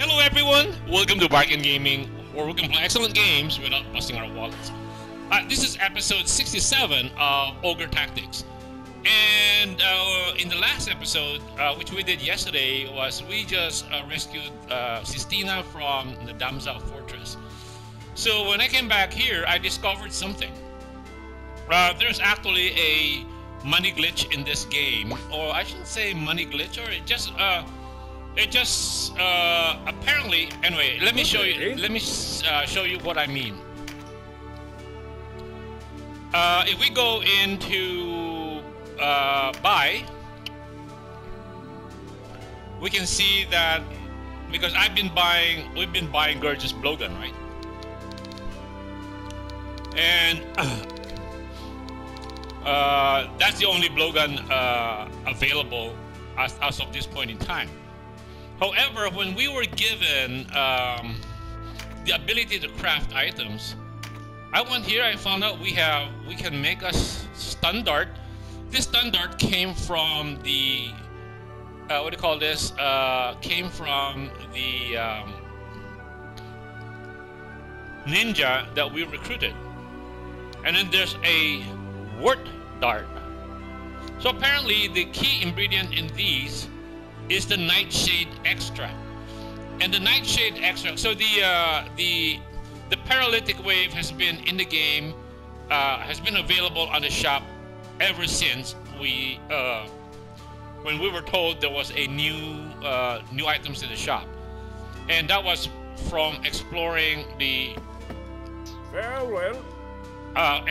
Hello everyone, welcome to Bargain Gaming, where we can play excellent games without busting our wallets. This is episode 67 of Ogre Tactics. And in the last episode, which we did yesterday, was we just rescued Sistina from the Damsel Fortress. So when I came back here, I discovered something. There's actually a money glitch in this game, or I shouldn't say money glitch, or it just apparently, anyway, let me show you. Let me show you what I mean. If we go into buy, we can see that because we've been buying Gorgeous Blowgun, right? And that's the only blowgun available as of this point in time. However, when we were given the ability to craft items, I went here. I found out we can make a stun dart. This stun dart came from the what do you call this? Came from the ninja that we recruited. And then there's a wart dart. So apparently the key ingredient in these is the nightshade extract. And the nightshade extract, so the paralytic wave has been in the game, has been available on the shop ever since we when we were told there was a new items in the shop. And that was from exploring the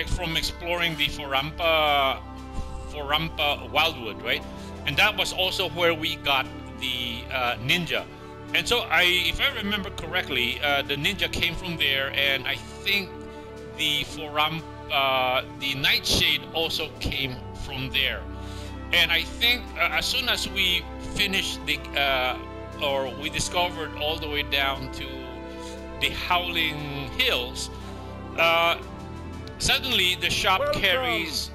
from exploring the Forampa Wildwood, right? And that was also where we got the ninja. And so if I remember correctly, the ninja came from there, and I think the the nightshade also came from there. And I think as soon as we finished or we discovered all the way down to the Howling Hills, suddenly the shop carries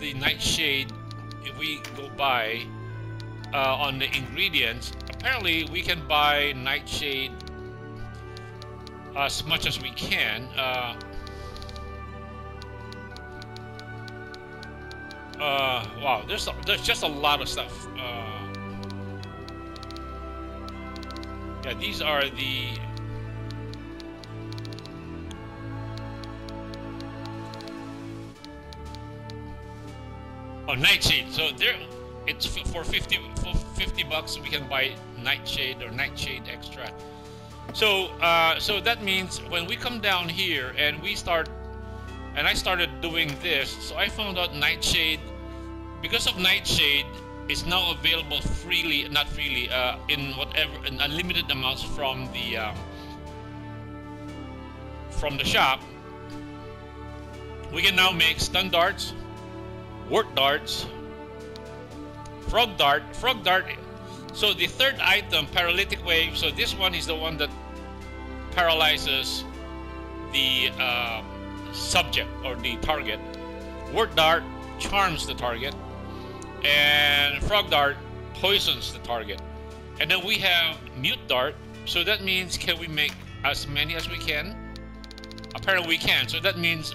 the nightshade. If we go by on the ingredients, apparently we can buy nightshade as much as we can. Wow, there's just a lot of stuff. Yeah, these are the nightshade. So there, it's for 50 bucks. We can buy nightshade or nightshade extract. So so that means when we come down here and I started doing this, so I found out nightshade, because of nightshade, is now available freely, not freely, in unlimited amounts from the shop. We can now make stun darts, wart darts, frog dart. So the third item, paralytic wave. So this one is the one that paralyzes the subject or the target. Wart dart charms the target, and frog dart poisons the target. And then we have mute dart. So that means, can we make as many as we can? Apparently we can. So that means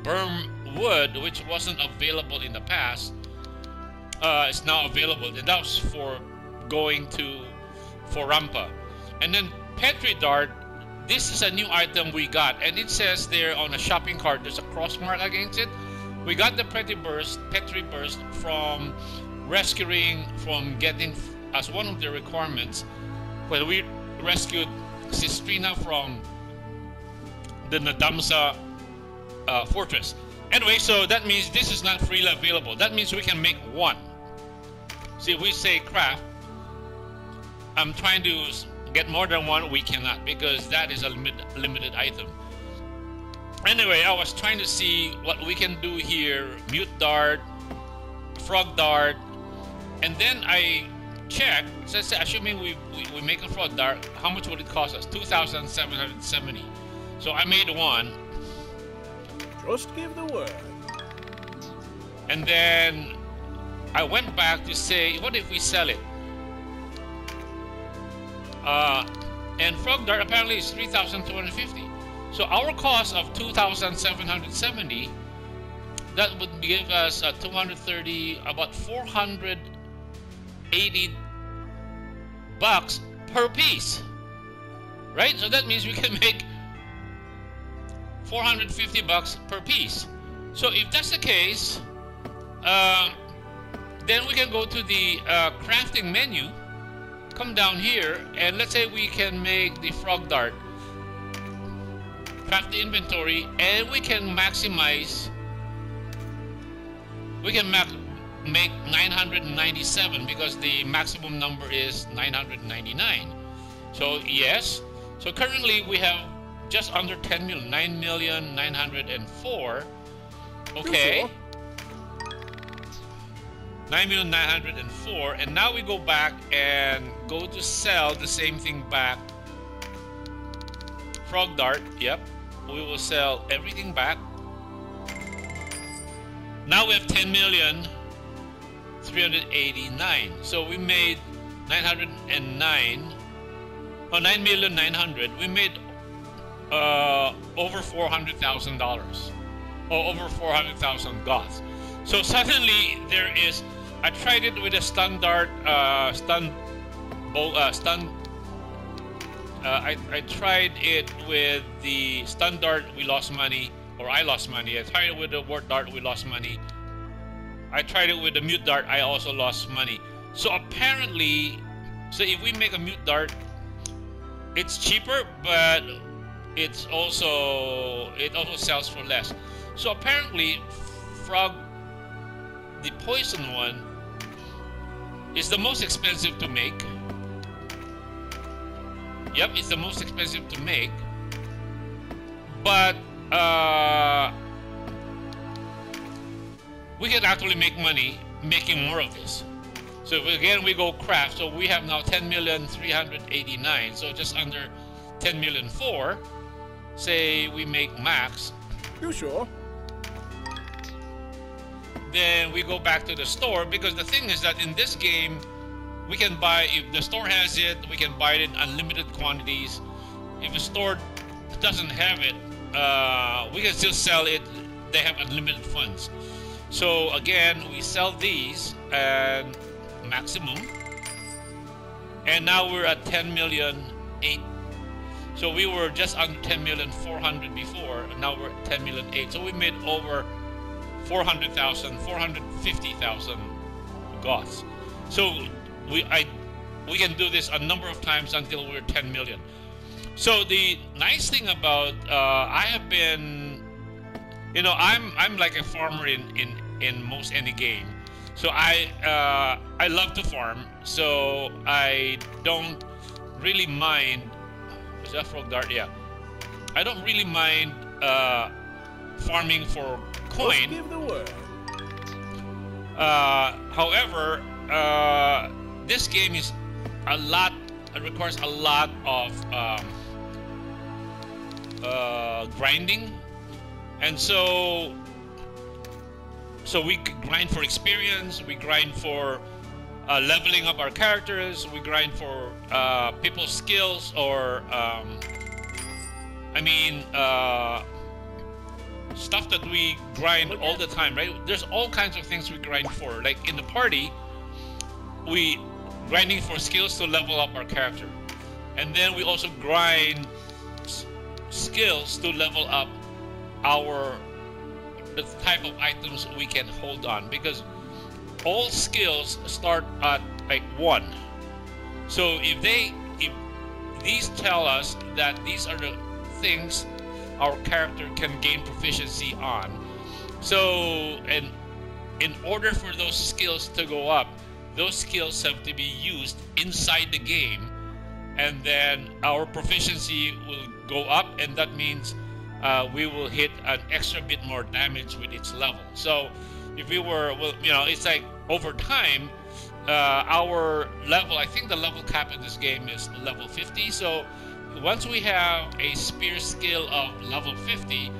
burn wood, which wasn't available in the past, is now available, and that was for going to Forampa. And then Petri dart. This is a new item we got, and it says there on a shopping cart, there's a cross mark against it. We got the Petri burst from getting as one of the requirements when we rescued Sistina from the Nadamsa fortress. Anyway, so that means this is not freely available. That means we can make one. See, if we say craft, I'm trying to get more than one, we cannot, because that is a limited item. Anyway, I was trying to see what we can do here. Mute dart, frog dart, and then I checked. So assuming we make a frog dart, how much would it cost us? 2,770. So I made one. Just give the word. And then I went back to say, what if we sell it? And Frog Dart apparently is 3,250. So our cost of 2,770, that would give us 230, about 480 bucks per piece, right? So that means we can make 450 bucks per piece. So if that's the case, then we can go to the crafting menu, come down here, and let's say we can make the Frog Dart, craft the inventory, and we can maximize, we can make 997 because the maximum number is 999. So yes, so currently we have just under 10 million, 9,904. Okay. Sure. 9,904, and now we go back and go to sell the same thing back. Frog Dart, yep. We will sell everything back. Now we have 10,389. So we made 909. Oh, 9,900,000. We made over $400,000. Or over 400,000 goths. So suddenly there is. I tried it with a stun dart, I tried it with the stun dart, we lost money, or I lost money. I tried it with the ward dart, we lost money. I tried it with the mute dart, I also lost money. So apparently, so if we make a mute dart, it's cheaper, but it also sells for less. So apparently, the poison one is the most expensive to make. Yep, it's the most expensive to make. But we can actually make money making more of this. So if again we go craft, so we have now 10,389,000, so just under 10,000,004. Say we make max. You sure? Then we go back to the store, because the thing is that in this game we can buy, if the store has it, we can buy it in unlimited quantities. If the store doesn't have it, we can still sell it. They have unlimited funds. So again, we sell these and maximum, and now we're at 10,000,008. So we were just under 10,400,000 before, and now we're at 10,000,008. So we made over 450,000 goths. So we can do this a number of times until we're 10 million. So the nice thing about I have been, you know, I'm like a farmer in most any game. So I love to farm. So I don't really mind. Is that Frog Dart? Yeah. I don't really mind farming for coin. Give the word. However, this game is it requires a lot of grinding, and so we grind for experience, we grind for leveling up our characters, we grind for people's skills, or stuff that we grind all the time, right? There's all kinds of things we grind for. Like in the party, we grinding for skills to level up our character, and then we also grind skills to level up the type of items we can hold on, because all skills start at like 1. So if these tell us that these are the things our character can gain proficiency on. So, and in order for those skills to go up, those skills have to be used inside the game, and then our proficiency will go up, and that means we will hit an extra bit more damage with each level. So if we were, well, you know, it's like over time, our level, I think the level cap in this game is level 50. So once we have a spear skill of level 50,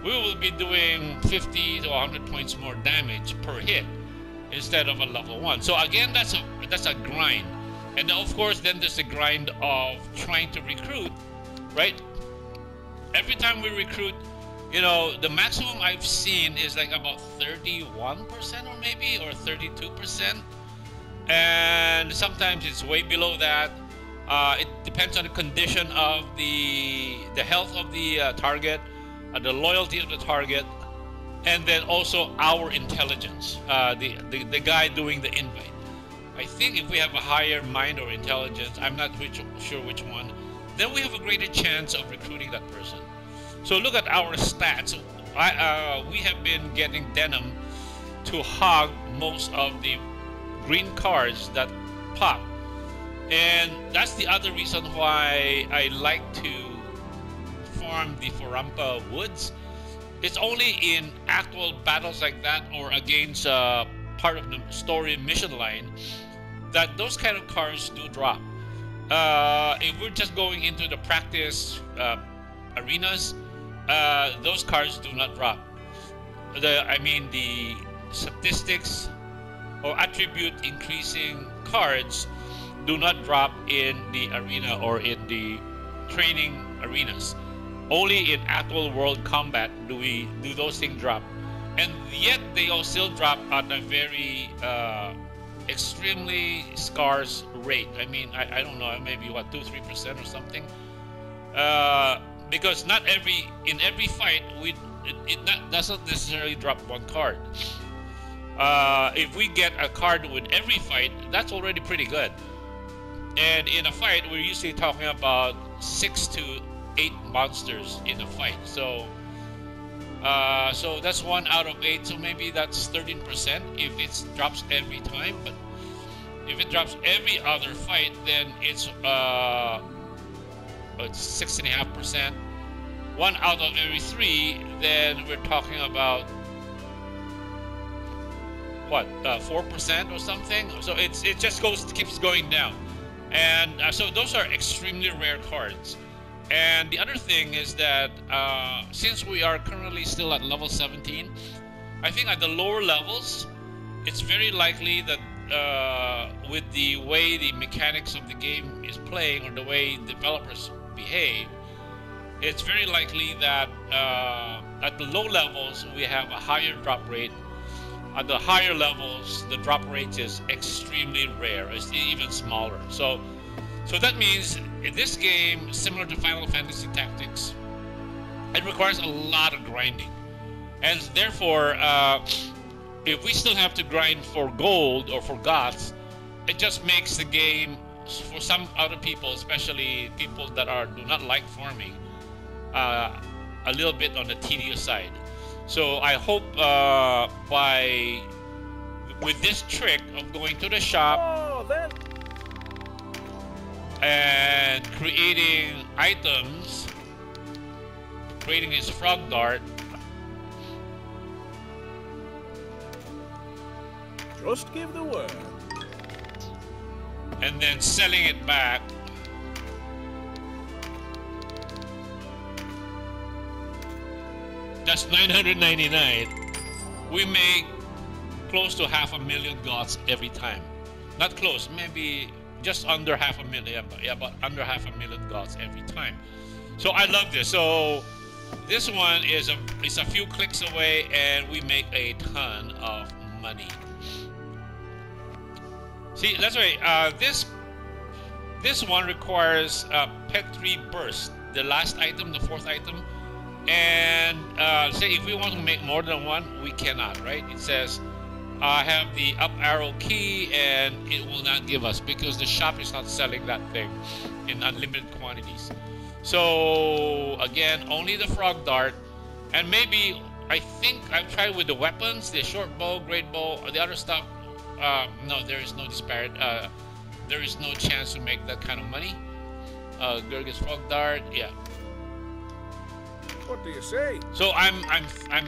we will be doing 50 to 100 points more damage per hit. instead of a level 1. So again, that's a grind. And then of course, then there's the grind of trying to recruit, right? Every time we recruit, you know, the maximum I've seen is like about 31% or maybe, or 32%. And sometimes it's way below that. It depends on the condition of the health of the target, the loyalty of the target, and then also our intelligence, the guy doing the invite. I think if we have a higher mind or intelligence, I'm not sure which one, then we have a greater chance of recruiting that person. So look at our stats. We have been getting Denim to hog most of the green cards that pop. And that's the other reason why I like to farm the Forampa Woods. It's only in actual battles like that or against part of the story mission line that those kind of cards do drop. If we're just going into the practice arenas, those cards do not drop. I mean the statistics or attribute increasing cards do not drop in the arena or in the training arenas. Only in actual world combat do those things drop, and yet they all still drop at a very extremely scarce rate. I mean, I don't know, maybe what, 2-3% or something. Because not in every fight it doesn't necessarily drop one card. If we get a card with every fight, that's already pretty good. And in a fight, we're usually talking about 6 to 8 monsters in a fight. So that's 1 out of 8. So maybe that's 13% if it drops every time. But if it drops every other fight, then it's 6.5%. 1 out of every 3, then we're talking about what, 4% or something. So it just keeps going down. And so those are extremely rare cards. And the other thing is that since we are currently still at level 17, I think at the lower levels, it's very likely that with the way the mechanics of the game is playing or the way developers behave, it's very likely that at the low levels we have a higher drop rate. At the higher levels, the drop rate is extremely rare. It's even smaller. So that means in this game, similar to Final Fantasy Tactics, it requires a lot of grinding. And therefore, if we still have to grind for gold or for goths, it just makes the game, for some other people, especially people that do not like farming, a little bit on the tedious side. So I hope with this trick of going to the shop and creating items, creating his frog dart, just give the word, and then selling it back, that's 999. We make close to 500,000 gods every time. Not close, maybe just under 500,000. Yeah, but under 500,000 gods every time. So I love this. So this one is a few clicks away, and we make a ton of money. See, that's right. This one requires Pet 3 Burst, the last item, the 4th item. And say if we want to make more than one, we cannot, right? It says I have the up arrow key, and it will not give us because the shop is not selling that thing in unlimited quantities. So again, only the frog dart, and maybe I think I've tried with the weapons, the short bow, great bow, the other stuff. No, there is no disparate. There is no chance to make that kind of money. Gurgis frog dart, yeah. What do you say? So I'm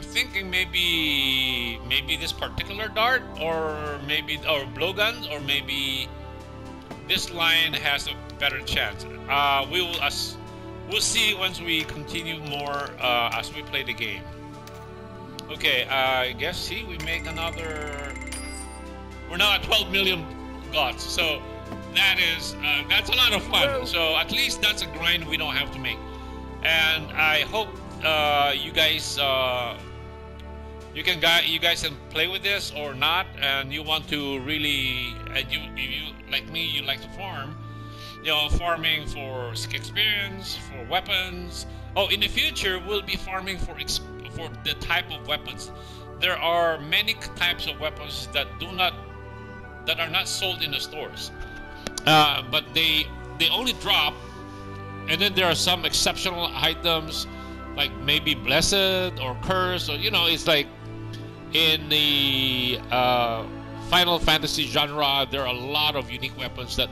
thinking maybe this particular dart, or blowguns, or maybe this line has a better chance. We'll see once we continue more as we play the game. Okay, I guess we make another We're now at 12 million gods. So that's a lot of fun. Well, so at least that's a grind we don't have to make. And I hope you guys you guys can play with this or not, and you want to really, and you like me, you like to farm, farming for experience, for weapons. Oh, in the future we'll be farming for the type of weapons. There are many types of weapons that are not sold in the stores, but they only drop. And then there are some exceptional items, like maybe blessed or cursed, or it's like in the Final Fantasy genre, there are a lot of unique weapons that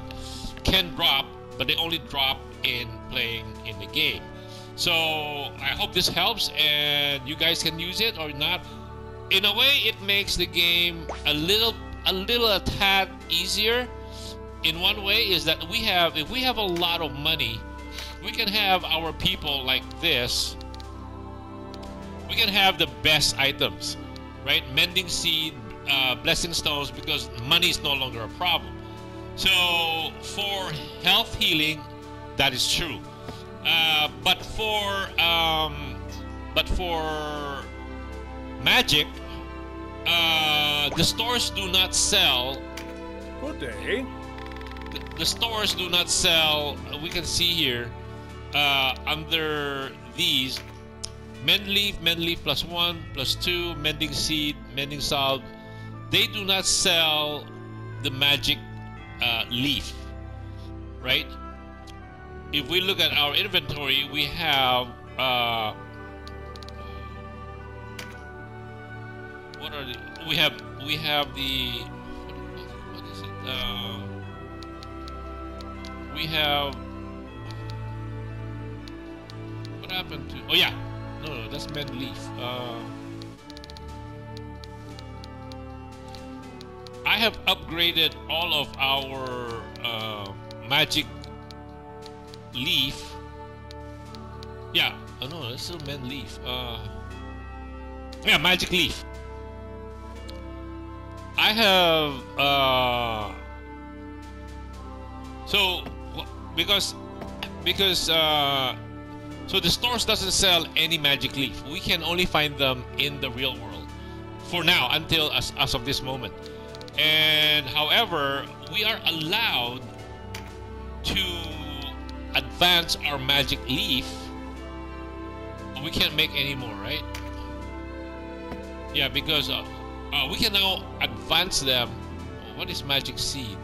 can drop, but they only drop in playing in the game. So I hope this helps, and you guys can use it or not. In a way, it makes the game a tad easier. In one way is that if we have a lot of money, we can have our people like this. We can have the best items, right? Mending seed, blessing stones, because money is no longer a problem. So for health healing, that is true. But for magic, the stores do not sell. Good day. The stores do not sell. We can see here under these mend leaf +1 +2, mending seed, mending salve. They do not sell the magic leaf, right? If we look at our inventory, we have we have the what is it? We have what happened to? Oh yeah, no, that's mend leaf. I have upgraded all of our magic leaf. Yeah, oh no, that's still mend leaf. Yeah, magic leaf. I have so the stores doesn't sell any magic leaf. We can only find them in the real world for now, until as of this moment. And however, we are allowed to advance our magic leaf. We can't make any more, right? Yeah, because we can now advance them. What is magic seed?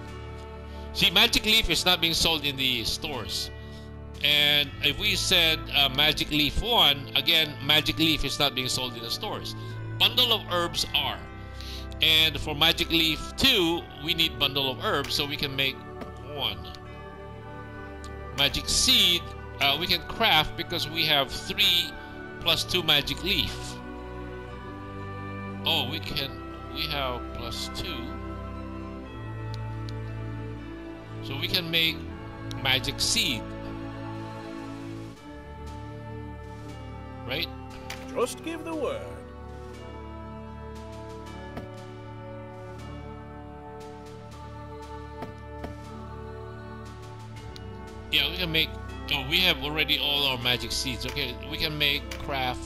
See, magic leaf is not being sold in the stores. And if we said magic leaf 1, again, magic leaf is not being sold in the stores. Bundle of herbs are. And for magic leaf 2, we need bundle of herbs, so we can make 1. Magic seed, we can craft because we have 3 + 2 magic leaf. Oh, we have +2. So we can make magic seed. Right? Just give the word. Yeah, we can make. Oh, we have already all our magic seeds. Okay, we can make craft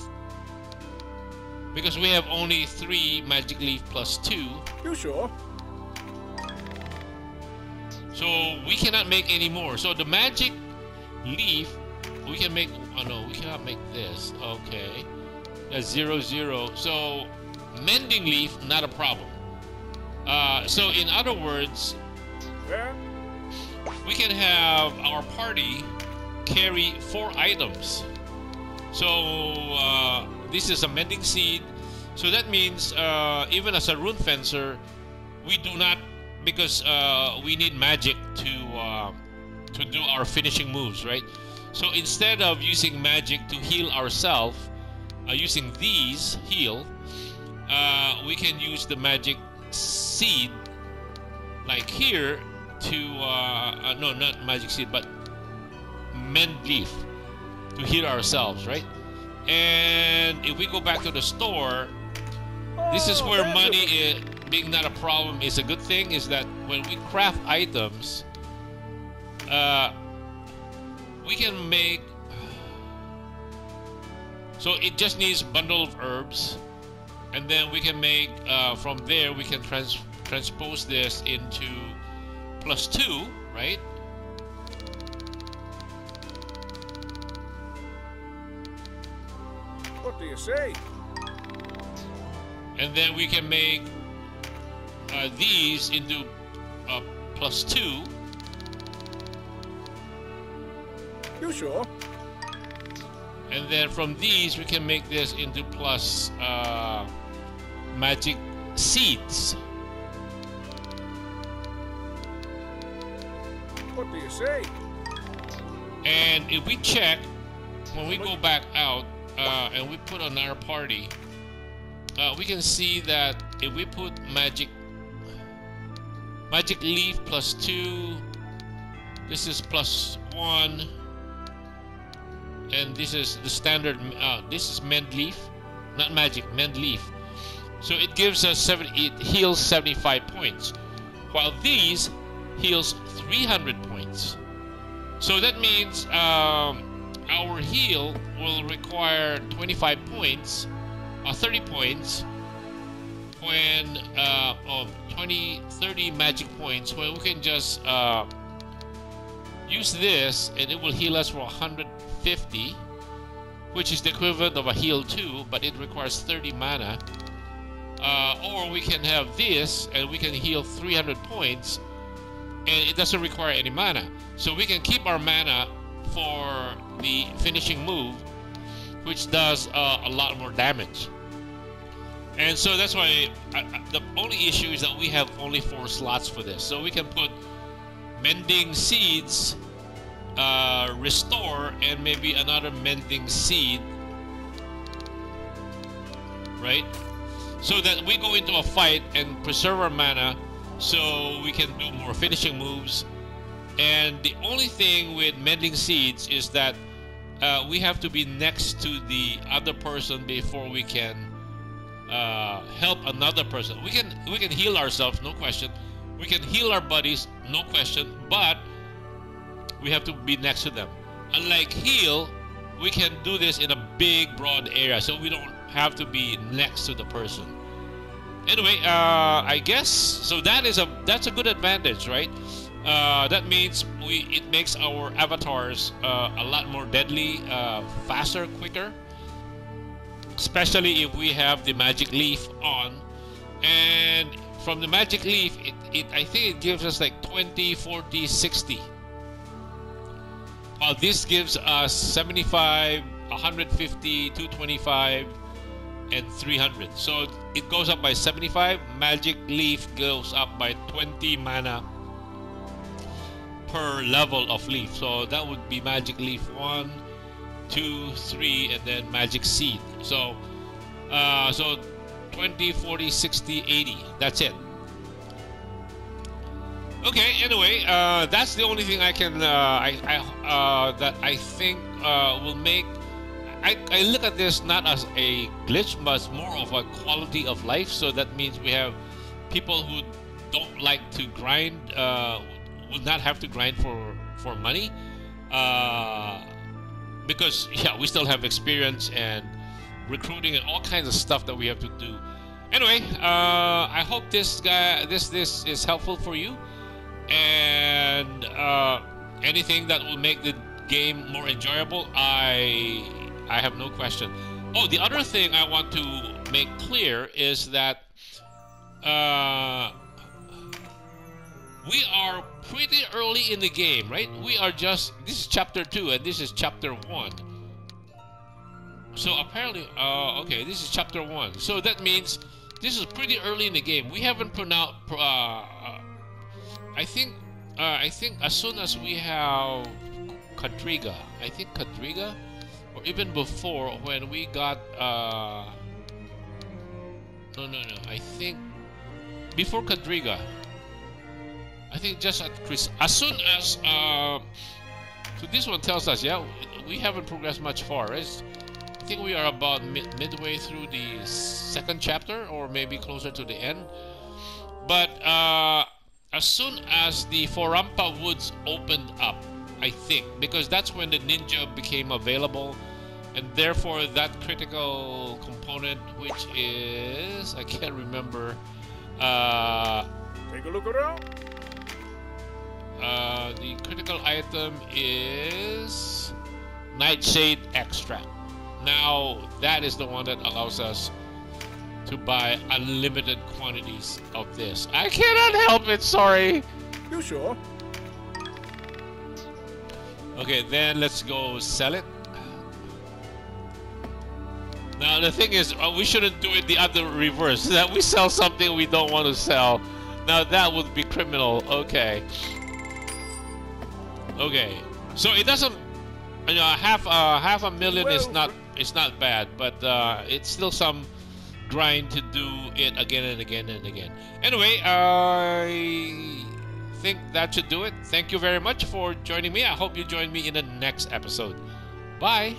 because we have only 3 magic leaf +2. You sure? So we cannot make any more. So the magic leaf, we can make. Oh no, we cannot make this. Okay, that's 0, 0. So mending leaf, not a problem. So in other words, Yeah. we can have our party carry 4 items. So this is a mending seed. So that means even as a rune fencer, we do not, because we need magic to do our finishing moves, right? So instead of using magic to heal ourselves, using these heal, we can use the magic seed, like here, to no, not magic seed, but mend leaf to heal ourselves, right? And if we go back to the store, This is Oh, where there's money being not a problem is a good thing, is that when we craft items, we can make, so it just needs bundle of herbs, and then we can make, from there we can transpose this into +2, right? What do you say? And then we can make these into +2. You sure? And then from these we can make this into plus magic seeds. What do you say? And if we check, when we go back out and we put on our party, we can see that if we put magic leaf +2, this is +1, and this is the standard. This is mend leaf, not magic, mend leaf. So it gives us it heals 75 points, while these heals 300 points. So that means our heal will require 25 points, 30 points, when 30 magic points, where we can just use this and it will heal us for 150, which is the equivalent of a heal 2, but it requires 30 mana. Or we can have this and we can heal 300 points and it doesn't require any mana. So we can keep our mana for the finishing move, which does a lot more damage. And so that's why the only issue is that we have only 4 slots for this. So we can put mending seeds, restore, and maybe another mending seed, right? So that we go into a fight and preserve our mana so we can do more finishing moves. And the only thing with mending seeds is that we have to be next to the other person before we can help another person. We can heal ourselves, no question. We can heal our buddies, no question, but we have to be next to them. Unlike heal, we can do this in a big, broad area, so we don't have to be next to the person. Anyway, I guess so. That's a good advantage, right? That means it makes our avatars a lot more deadly, faster, quicker. Especially if we have the magic leaf on, and from the magic leaf, I think it gives us like 20, 40, 60. While this gives us 75, 150, 225, and 300. So it goes up by 75. Magic leaf goes up by 20 mana per level of leaf. So that would be magic leaf 1, 2, 3, and then magic seed. So 20, 40, 60, 80. That's it. Okay. Anyway, that's the only thing I can that I think will make. I look at this not as a glitch, but more of a quality of life. So that means we have people who don't like to grind, will not have to grind for money, because yeah, we still have experience and recruiting and all kinds of stuff that we have to do. Anyway, I hope this is helpful for you, and anything that will make the game more enjoyable, I have no question. Oh, the other thing I want to make clear is that we are pretty early in the game, right? This is chapter 2 and this is chapter 1. So apparently, okay, this is chapter 1. So that means this is pretty early in the game. We haven't pronounced, I think as soon as we have Kadriga, or even before when we got, no, I think before Kadriga, I think just at Chris, as soon as, so this one tells us, yeah, we haven't progressed much far, right? I think we are about midway through the second chapter, or maybe closer to the end. But as soon as the Forampa Woods opened up, I think, because that's when the ninja became available, and therefore that critical component, which is, I can't remember. Take a look around. The critical item is Nightshade Extract. Now that is the one that allows us to buy unlimited quantities of this. I cannot help it, sorry. You sure? Okay, then let's go sell it. Now the thing is, we shouldn't do it the other reverse, that we sell something we don't want to sell. Now that would be criminal. Okay. Okay. So it doesn't, you know, half a million is not bad, but it's still some grind to do it again and again and again. Anyway, I think that should do it. Thank you very much for joining me. I hope you join me in the next episode. Bye.